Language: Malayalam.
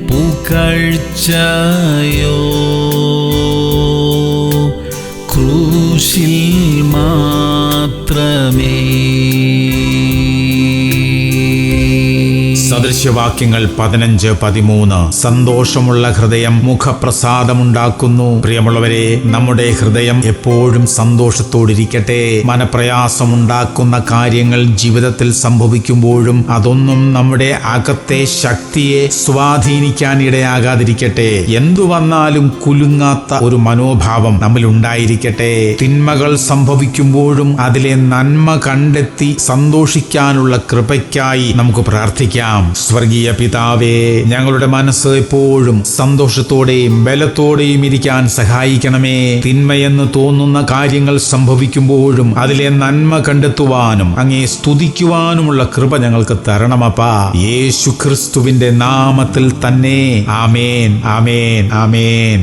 പുകഴ്ചയോ ക്രൂശിൽ മാത്രമേ. സദൃശ്യവാക്യങ്ങൾ 15-13. സന്തോഷമുള്ള ഹൃദയം മുഖപ്രസാദമുണ്ടാക്കുന്നു. പ്രിയമുള്ളവരെ, നമ്മുടെ ഹൃദയം എപ്പോഴും സന്തോഷത്തോടിരിക്കട്ടെ. മനപ്രയാസമുണ്ടാക്കുന്ന കാര്യങ്ങൾ ജീവിതത്തിൽ സംഭവിക്കുമ്പോഴും അതൊന്നും നമ്മുടെ അകത്തെ ശക്തിയെ സ്വാധീനിക്കാൻ ഇടയാകാതിരിക്കട്ടെ. എന്തു വന്നാലും കുലുങ്ങാത്ത ഒരു മനോഭാവം നമ്മിൽ ഉണ്ടായിരിക്കട്ടെ. തിന്മകൾ സംഭവിക്കുമ്പോഴും അതിലെ നന്മ കണ്ടെത്തി സന്തോഷിക്കാനുള്ള കൃപയ്ക്കായി നമുക്ക് പ്രാർത്ഥിക്കാം. സ്വർഗീയ പിതാവേ, ഞങ്ങളുടെ മനസ്സ് എപ്പോഴും സന്തോഷത്തോടെയും ബലത്തോടെയും ഇരിക്കാൻ സഹായിക്കണമേ. തിന്മയെന്ന് തോന്നുന്ന കാര്യങ്ങൾ സംഭവിക്കുമ്പോഴും അതിലെ നന്മ കണ്ടെത്തുവാനും അങ്ങേ സ്തുതിക്കുവാനുമുള്ള കൃപ ഞങ്ങൾക്ക് തരണമപ്പാ. യേശു ക്രിസ്തുവിന്റെ നാമത്തിൽ തന്നെ. ആമേൻ, ആമേൻ, ആമേൻ.